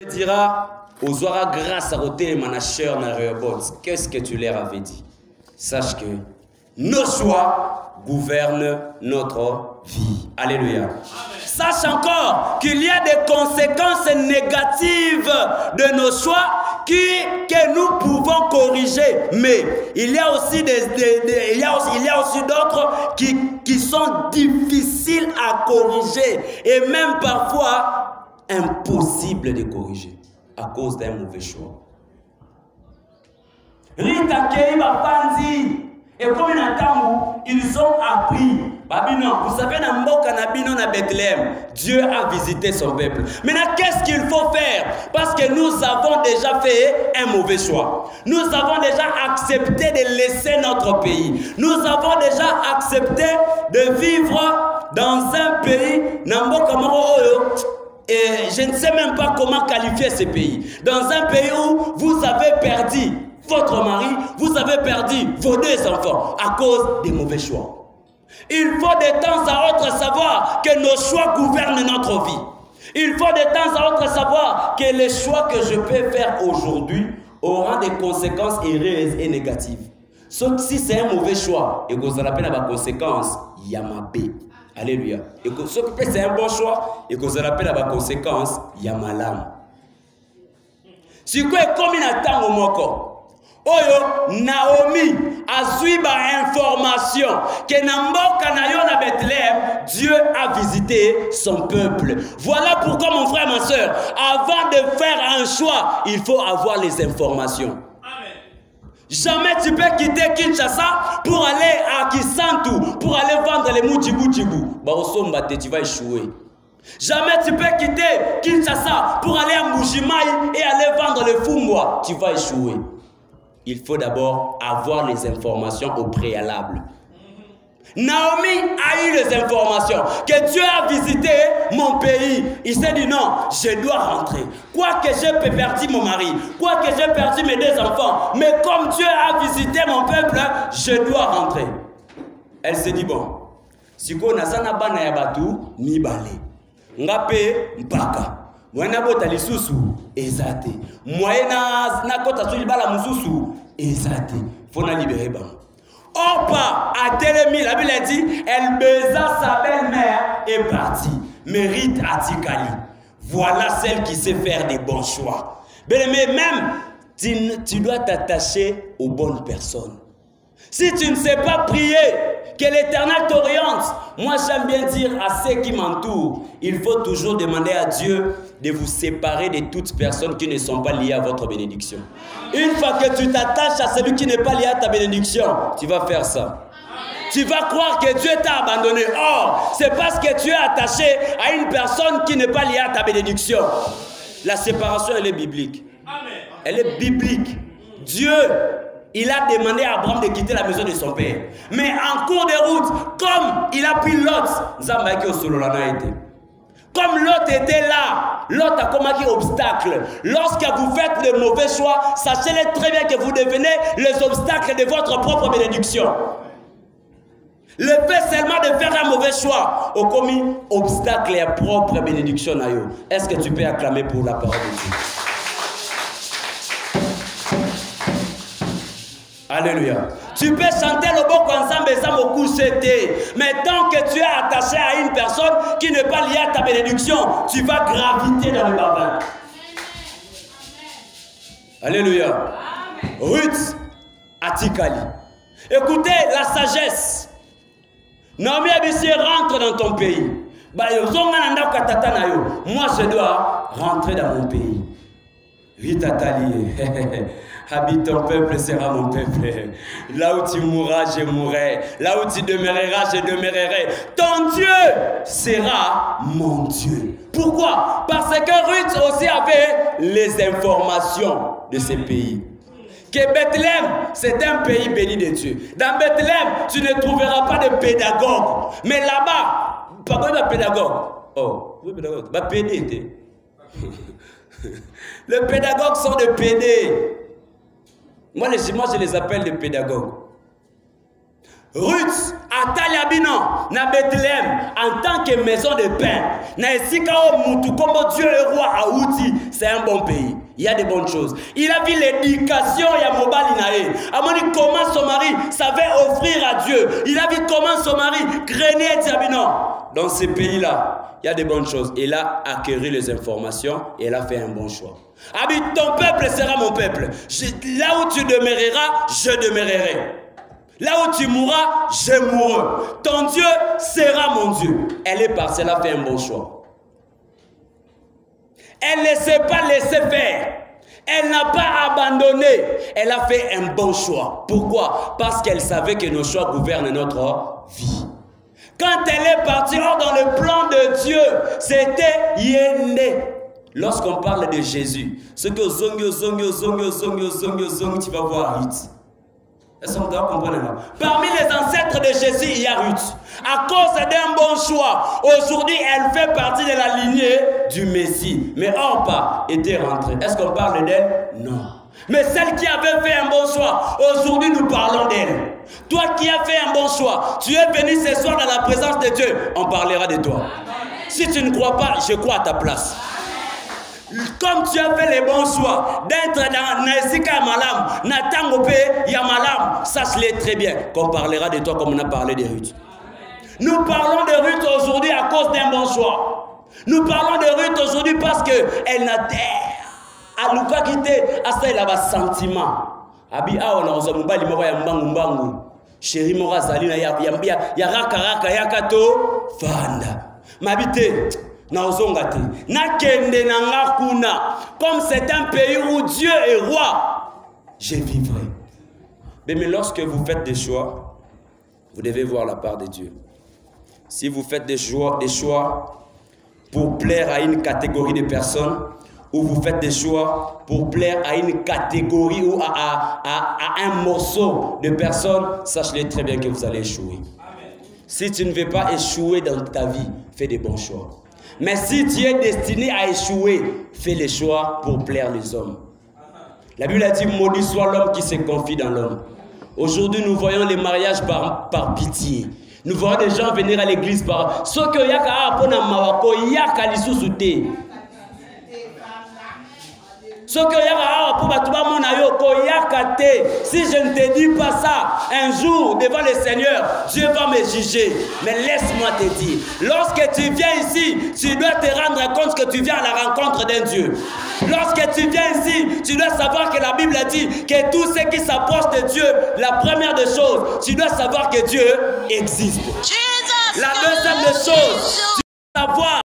dira aux aura grâce à côté manacheur na Rehoboth. Qu'est-ce que tu leur avais dit? Sache que nos choix gouvernent notre vie. Alléluia. Sache encore qu'il y a des conséquences négatives de nos choix que nous pouvons corriger. Mais il y a aussi d'autres qui sont difficiles à corriger et même parfois impossibles de corriger à cause d'un mauvais choix. Rita Kei Bapandi et comme ils ont appris. Vous savez, dans Bethléem, Dieu a visité son peuple. Maintenant, qu'est-ce qu'il faut faire? Parce que nous avons déjà fait un mauvais choix. Nous avons déjà accepté de laisser notre pays. Nous avons déjà accepté de vivre dans un pays, et je ne sais même pas comment qualifier ce pays. Dans un pays où vous avez perdu votre mari, vous avez perdu vos 2 enfants à cause des mauvais choix. Il faut de temps à autre savoir que nos choix gouvernent notre vie. Il faut de temps à autre savoir que les choix que je peux faire aujourd'hui auront des conséquences heureuses et négatives. Sauf si c'est un mauvais choix et que vous avez la conséquence, il y a ma paix. Alléluia. Et que c'est un bon choix et que vous avez la conséquence, il y a ma lame. Si vous êtes comme une attente au moko. Oyo Naomi a suivi information que Namboka na Bethléem, Dieu a visité son peuple. Voilà pourquoi mon frère, ma soeur, avant de faire un choix, il faut avoir les informations. Amen. Jamais tu peux quitter Kinshasa pour aller à Kisantu, pour aller vendre les moutibou-tibou. Tu vas échouer. Jamais tu peux quitter Kinshasa pour aller à Moujimaï et aller vendre les Fumwa. Tu vas échouer. Il faut d'abord avoir les informations au préalable. Naomi a eu les informations que Dieu a visité mon pays. Il s'est dit non, je dois rentrer. Quoi que j'ai perdu mon mari, quoi que j'ai perdu mes 2 enfants, mais comme Dieu a visité mon peuple, je dois rentrer. Elle s'est dit bon, si on a sana bana ya batu mi balé, ngape mpaka. Mwana bota lisusu ezate. Mwana na kota suli bala mususu ezate. Faut na libérer ba. Orpa a télémi, la Bible dit, elle baisa sa belle-mère et partit. Mérite Atikali. Voilà celle qui sait faire des bons choix. Mais même, tu dois t'attacher aux bonnes personnes. Si tu ne sais pas prier, que l'Éternel t'oriente. Moi, j'aime bien dire à ceux qui m'entourent, il faut toujours demander à Dieu de vous séparer de toutes personnes qui ne sont pas liées à votre bénédiction. Une fois que tu t'attaches à celui qui n'est pas lié à ta bénédiction, tu vas faire ça. Tu vas croire que Dieu t'a abandonné. Or, c'est parce que tu es attaché à une personne qui n'est pas liée à ta bénédiction. La séparation, elle est biblique. Elle est biblique. Dieu, il a demandé à Abraham de quitter la maison de son père. Mais en cours de route, comme il a pris Lot, comme Lot était là, Lot a commis obstacle. Lorsque vous faites de mauvais choix, sachez très bien que vous devenez les obstacles de votre propre bénédiction. Le fait seulement de faire un mauvais choix, au commis obstacle à propre bénédiction. Est-ce que tu peux acclamer pour la parole de Dieu? Alléluia. Tu peux chanter le beau ensemble et ça me couche. Mais tant que tu es attaché à une personne qui n'est pas liée à ta bénédiction, tu vas graviter dans le bavard. Alléluia. Ruth Atikali. Écoutez la sagesse. Naomi Abissi rentre dans ton pays. Moi, je dois rentrer dans mon pays. Rita Tali. Habite ton peuple sera mon peuple. Là où tu mourras, je mourrai. Là où tu demeureras, je demeurerai. Ton Dieu sera mon Dieu. Pourquoi? Parce que Ruth aussi avait les informations de ce pays. Que Bethléem, c'est un pays béni de Dieu. Dans Bethléem, tu ne trouveras pas de pédagogue. Mais là-bas, pas de pédagogue. Oh, oui, pédagogue. Bah, PD. Les pédagogues sont des PD. Moi, je les appelle des pédagogues. Ruth Ataliabino, na Bethléem, en tant que maison de pain, na Esikao Moutou, comme Dieu le roi a outi, c'est un bon pays. Il y a de bonnes choses. Il a vu l'éducation, il y a Mobali Naé. Amoni, comment son mari savait offrir à Dieu. Il a vu comment son mari craignait Diabino. Dans ces pays-là, il y a de bonnes choses. Il a acquis les informations et il a fait un bon choix. Abi, ton peuple sera mon peuple. Là où tu demeureras, je demeurerai. Là où tu mourras, je mourrai. Ton Dieu sera mon Dieu. Elle est partie, elle a fait un bon choix. Elle ne s'est pas laissée faire. Elle n'a pas abandonné. Elle a fait un bon choix. Pourquoi? Parce qu'elle savait que nos choix gouvernent notre vie. Quand elle est partie, or dans le plan de Dieu, c'était Yéné. Lorsqu'on parle de Jésus, ce que tu vas voir Ruth. Est-ce qu'on doit comprendre là? Parmi les ancêtres de Jésus, il y a Ruth. À cause d'un bon choix, aujourd'hui, elle fait partie de la lignée du Messie. Mais Orpa était rentrée. Est-ce qu'on parle d'elle? Non. Mais celle qui avait fait un bon choix, aujourd'hui, nous parlons d'elle. Toi qui as fait un bon choix, tu es venu ce soir dans la présence de Dieu, on parlera de toi. Si tu ne crois pas, je crois à ta place. Comme tu as fait les bons choix d'être dans Naesika Malam, Natangope Yamalam, sache-le très bien qu'on parlera de toi comme on a parlé de Ruth. Nous parlons de Ruth aujourd'hui à cause d'un bon choix. Nous parlons de Ruth aujourd'hui parce qu'elle n'a à Luka quitté, à ça il a un sentiment. Abi a on a osé mubali mwa ya mbangu mbangu. Chéri mwa zalina ya raka raka ya kato fanda. Mabite. Comme c'est un pays où Dieu est roi, je vivrai. Mais lorsque vous faites des choix, vous devez voir la part de Dieu. Si vous faites des choix pour plaire à une catégorie de personnes, ou vous faites des choix pour plaire à une catégorie ou à un morceau de personnes, sachez très bien que vous allez échouer. Si tu ne veux pas échouer dans ta vie, fais des bons choix. Mais si tu es destiné à échouer, fais les choix pour plaire les hommes. La Bible a dit, maudit soit l'homme qui se confie dans l'homme. Aujourd'hui, nous voyons les mariages par pitié. Nous voyons des gens venir à l'église par... Ce que yaka apona mawako yaka lisusuté. Ce que yaka apona tuba mona yoko yaka te. Si je ne te dis pas ça, un jour devant le Seigneur, Dieu va me juger. Mais laisse-moi te dire, lorsque tu viens ici, tu dois te rendre compte que tu viens à la rencontre d'un Dieu. Lorsque tu viens ici, tu dois savoir que la Bible a dit que tous ceux qui s'approchent de Dieu, la première des choses, tu dois savoir que Dieu existe. La deuxième des choses, tu dois savoir